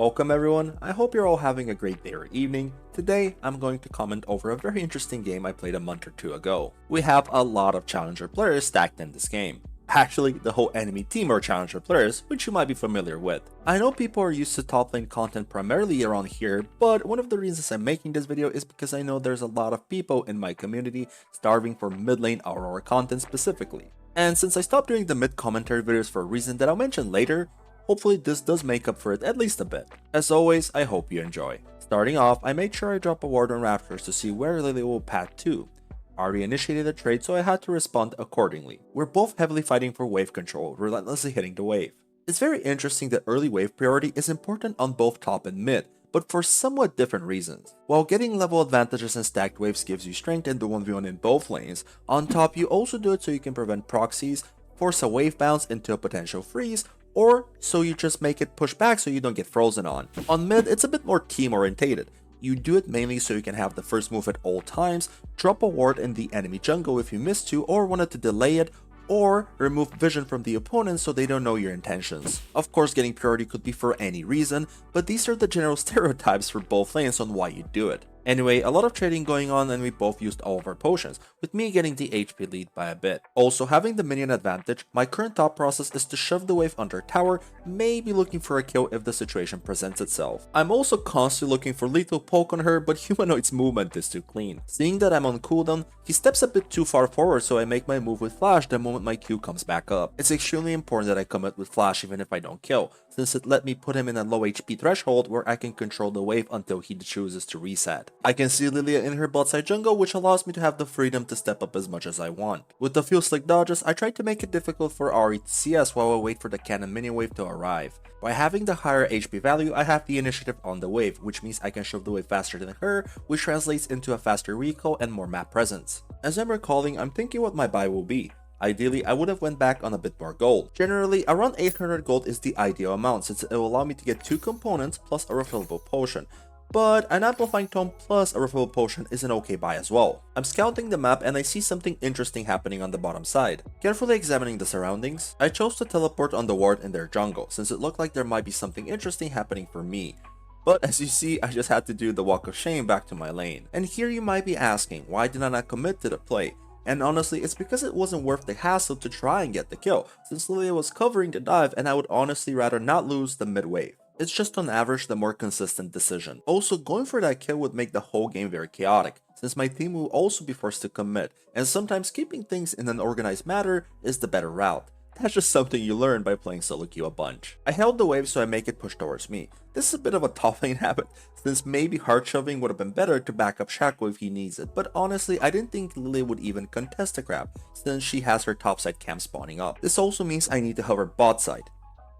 Welcome everyone, I hope you're all having a great day or evening. Today, I'm going to comment over a very interesting game I played a month or two ago. We have a lot of challenger players stacked in this game. Actually, the whole enemy team are challenger players, which you might be familiar with. I know people are used to top lane content primarily around here, but one of the reasons I'm making this video is because I know there's a lot of people in my community starving for mid lane Aurora content specifically. And since I stopped doing the mid commentary videos for a reason that I'll mention later, hopefully this does make up for it at least a bit. As always, I hope you enjoy. Starting off, I made sure I drop a ward on Raptors to see where Lily will path to. Ahri initiated a trade, so I had to respond accordingly. We're both heavily fighting for wave control, relentlessly hitting the wave. It's very interesting that early wave priority is important on both top and mid, but for somewhat different reasons. While getting level advantages and stacked waves gives you strength in the 1v1 in both lanes, on top you also do it so you can prevent proxies, force a wave bounce into a potential freeze, or so you just make it push back so you don't get frozen on. On mid, it's a bit more team orientated. You do it mainly so you can have the first move at all times, drop a ward in the enemy jungle if you miss to or wanted to delay it, or remove vision from the opponent so they don't know your intentions. Of course, getting priority could be for any reason, but these are the general stereotypes for both lanes on why you do it. Anyway, a lot of trading going on and we both used all of our potions, with me getting the HP lead by a bit. Also, having the minion advantage, my current thought process is to shove the wave under tower, maybe looking for a kill if the situation presents itself. I'm also constantly looking for lethal poke on her, but Humanoid's movement is too clean. Seeing that I'm on cooldown, he steps a bit too far forward, so I make my move with flash the moment my Q comes back up. It's extremely important that I commit with flash even if I don't kill, since it let me put him in a low HP threshold where I can control the wave until he chooses to reset. I can see Lilia in her bot side jungle, which allows me to have the freedom to step up as much as I want. With a few slick dodges, I tried to make it difficult for Ahri to CS while I wait for the cannon minion wave to arrive. By having the higher HP value, I have the initiative on the wave, which means I can shove the wave faster than her, which translates into a faster recall and more map presence. As I'm recalling, I'm thinking what my buy will be. Ideally, I would have went back on a bit more gold. Generally, around 800 gold is the ideal amount since it will allow me to get 2 components plus a refillable potion. But an amplifying tome plus a refillable potion is an okay buy as well. I'm scouting the map and I see something interesting happening on the bottom side. Carefully examining the surroundings, I chose to teleport on the ward in their jungle since it looked like there might be something interesting happening for me. But as you see, I just had to do the walk of shame back to my lane. And here you might be asking, why did I not commit to the play? And honestly, it's because it wasn't worth the hassle to try and get the kill, since Lilia was covering the dive and I would honestly rather not lose the mid wave. It's just on average the more consistent decision. Also, going for that kill would make the whole game very chaotic, since my team will also be forced to commit, and sometimes keeping things in an organized manner is the better route. That's just something you learn by playing solo queue a bunch. I held the wave so I make it push towards me. This is a bit of a top lane habit, since maybe hard shoving would have been better to back up Shaco if he needs it, but honestly I didn't think Lily would even contest the grab, since she has her topside camp spawning up. This also means I need to hover bot side.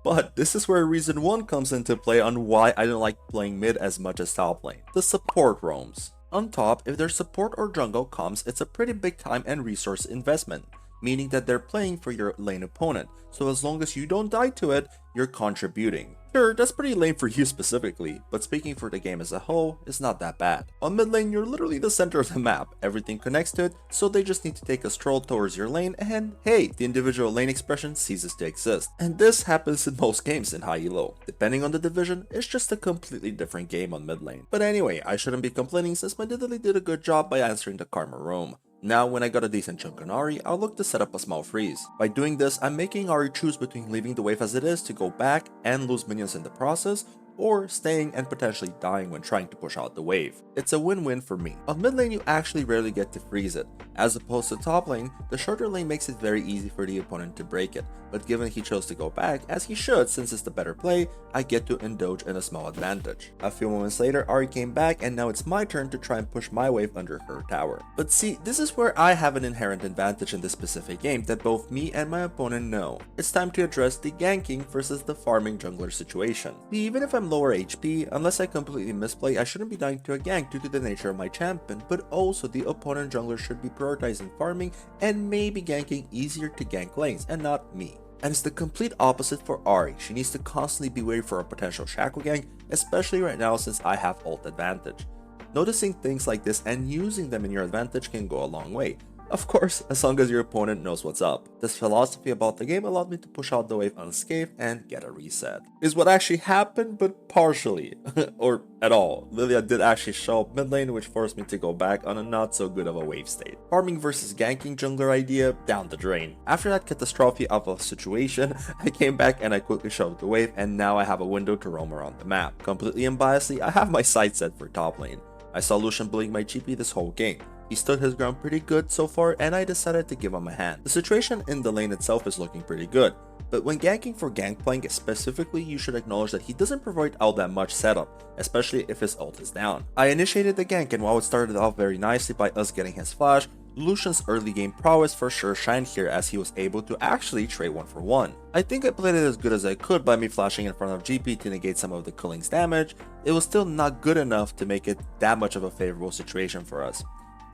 But this is where reason 1 comes into play on why I don't like playing mid as much as top lane. The support roams. On top, if their support or jungle comes, it's a pretty big time and resource investment, meaning that they're playing for your lane opponent, so as long as you don't die to it, you're contributing. Sure, that's pretty lame for you specifically, but speaking for the game as a whole, it's not that bad. On mid lane, you're literally the center of the map, everything connects to it, so they just need to take a stroll towards your lane and hey, the individual lane expression ceases to exist. And this happens in most games in high elo. Depending on the division, it's just a completely different game on mid lane. But anyway, I shouldn't be complaining since my Diddly did a good job by answering the Karma roam. Now, when I got a decent chunk on Ahri, I'll look to set up a small freeze. By doing this, I'm making Ahri choose between leaving the wave as it is to go back and lose minions in the process, or staying and potentially dying when trying to push out the wave. It's a win-win for me. On mid lane, you actually rarely get to freeze it. As opposed to top lane, the shorter lane makes it very easy for the opponent to break it, but given he chose to go back, as he should since it's the better play, I get to indulge in a small advantage. A few moments later, Ahri came back and now it's my turn to try and push my wave under her tower. But see, this is where I have an inherent advantage in this specific game that both me and my opponent know. It's time to address the ganking versus the farming jungler situation. Even if I'm lower HP, unless I completely misplay, I shouldn't be dying to a gank due to the nature of my champion, but also the opponent jungler should be prioritizing farming and maybe ganking easier to gank lanes and not me. And it's the complete opposite for Ahri. She needs to constantly be waiting for a potential Shaco gank, especially right now since I have ult advantage. Noticing things like this and using them in your advantage can go a long way. Of course, as long as your opponent knows what's up. This philosophy about the game allowed me to push out the wave unscathed and get a reset. Is what actually happened, but partially, or at all. Lilia did actually show up mid lane, which forced me to go back on a not so good of a wave state. Farming versus ganking jungler idea, down the drain. After that catastrophe of a situation, I came back and I quickly shoved the wave, and now I have a window to roam around the map. Completely unbiasedly, I have my sights set for top lane. I saw Lucian bullying my GP this whole game. He stood his ground pretty good so far, and I decided to give him a hand. The situation in the lane itself is looking pretty good, but when ganking for Gangplank specifically, you should acknowledge that he doesn't provide all that much setup, especially if his ult is down. I initiated the gank, and while it started off very nicely by us getting his flash, Lucian's early game prowess for sure shined here as he was able to actually trade 1 for 1. I think I played it as good as I could by me flashing in front of GP to negate some of the Killing's damage. It was still not good enough to make it that much of a favorable situation for us.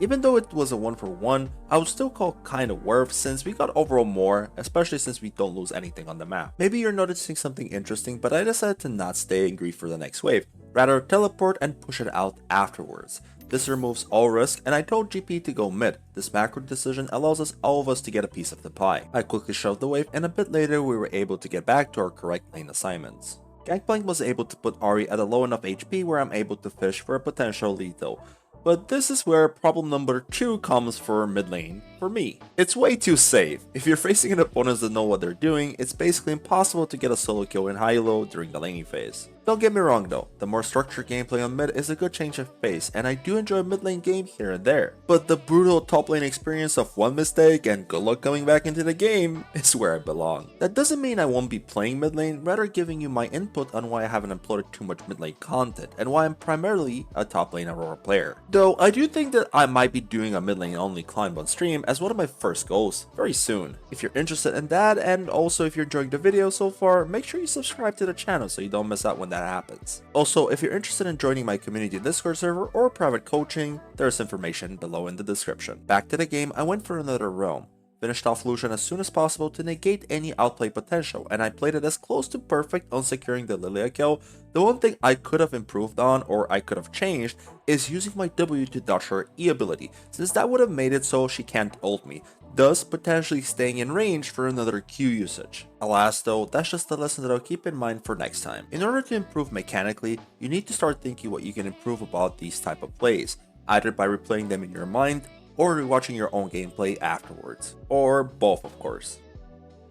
Even though it was a 1 for 1, I would still call kinda worth since we got overall more, especially since we don't lose anything on the map. Maybe you're noticing something interesting, but I decided to not stay and grieve for the next wave, rather teleport and push it out afterwards. This removes all risk, and I told GP to go mid. This macro decision allows all of us to get a piece of the pie. I quickly shoved the wave, and a bit later we were able to get back to our correct lane assignments. Gangplank was able to put Ahri at a low enough HP where I'm able to fish for a potential lethal. But this is where problem number 2 comes for mid lane for me. It's way too safe. If you're facing an opponent that know what they're doing, it's basically impossible to get a solo kill in high-low during the laning phase. Don't get me wrong though, the more structured gameplay on mid is a good change of pace, and I do enjoy a mid lane game here and there. But the brutal top lane experience of one mistake and good luck coming back into the game is where I belong. That doesn't mean I won't be playing mid lane, rather giving you my input on why I haven't uploaded too much mid lane content, and why I'm primarily a top lane Aurora player. Though I do think that I might be doing a mid lane only climb on stream as one of my first goals very soon. If you're interested in that, and also if you're enjoying the video so far, make sure you subscribe to the channel so you don't miss out when that happens. Also, if you're interested in joining my community Discord server or private coaching, there's information below in the description. Back to the game, I went for another roam. Finished off Lucian as soon as possible to negate any outplay potential, and I played it as close to perfect on securing the Lilia kill. The one thing I could have improved on, or I could have changed, is using my W to dodge her E ability, since that would have made it so she can't ult me, thus potentially staying in range for another Q usage. Alas though, that's just a lesson that I'll keep in mind for next time. In order to improve mechanically, you need to start thinking what you can improve about these type of plays, either by replaying them in your mind, or rewatching your own gameplay afterwards. Or both, of course.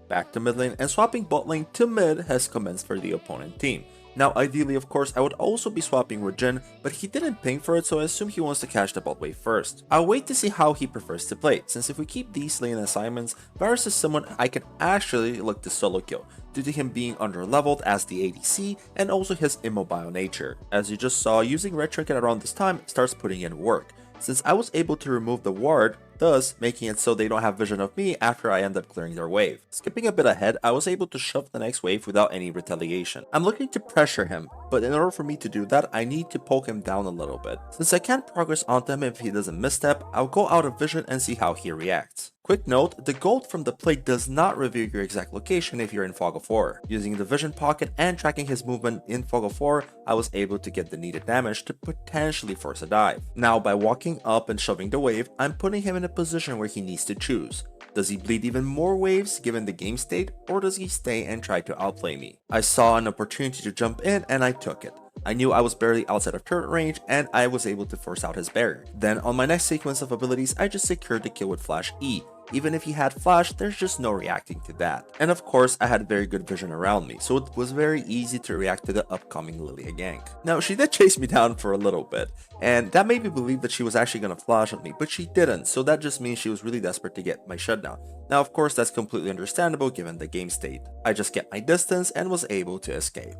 Back to mid lane, and swapping bot lane to mid has commenced for the opponent team. Now ideally, of course, I would also be swapping with Jhin, but he didn't ping for it, so I assume he wants to catch the bot wave first. I'll wait to see how he prefers to play, since if we keep these lane assignments, Varus is someone I can actually look to solo kill, due to him being under-leveled as the ADC, and also his immobile nature. As you just saw, using Red Trinket around this time starts putting in work, since I was able to remove the ward, thus making it so they don't have vision of me after I end up clearing their wave. Skipping a bit ahead, I was able to shove the next wave without any retaliation. I'm looking to pressure him, but in order for me to do that, I need to poke him down a little bit. Since I can't progress onto him if he doesn't misstep, I'll go out of vision and see how he reacts. Quick note, the gold from the plate does not reveal your exact location if you're in Fog of War. Using the vision pocket and tracking his movement in Fog of War, I was able to get the needed damage to potentially force a dive. Now by walking up and shoving the wave, I'm putting him in a position where he needs to choose. Does he bleed even more waves given the game state, or does he stay and try to outplay me? I saw an opportunity to jump in and I took it. I knew I was barely outside of turret range and I was able to force out his barrier. Then on my next sequence of abilities, I just secured the kill with Flash E. Even if he had flash, there's just no reacting to that. And of course, I had very good vision around me, so it was very easy to react to the upcoming Lilia gank. Now, she did chase me down for a little bit, and that made me believe that she was actually gonna flash on me, but she didn't, so that just means she was really desperate to get my shutdown. Now, of course, that's completely understandable given the game state. I just kept my distance and was able to escape.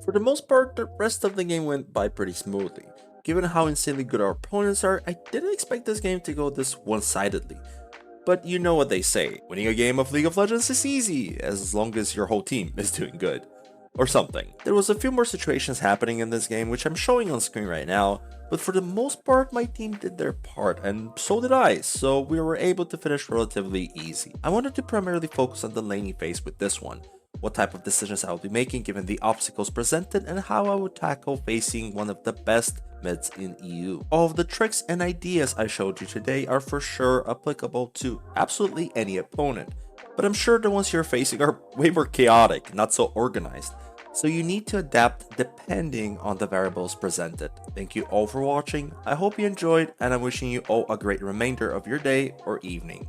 For the most part, the rest of the game went by pretty smoothly. Given how insanely good our opponents are, I didn't expect this game to go this one-sidedly. But you know what they say, winning a game of League of Legends is easy, as long as your whole team is doing good. Or something. There was a few more situations happening in this game which I'm showing on screen right now, but for the most part my team did their part, and so did I, so we were able to finish relatively easy. I wanted to primarily focus on the laning phase with this one, what type of decisions I would be making given the obstacles presented, and how I would tackle facing one of the best mids in EU. All of the tricks and ideas I showed you today are for sure applicable to absolutely any opponent, but I'm sure the ones you're facing are way more chaotic, not so organized. So you need to adapt depending on the variables presented. Thank you all for watching, I hope you enjoyed, and I'm wishing you all a great remainder of your day or evening.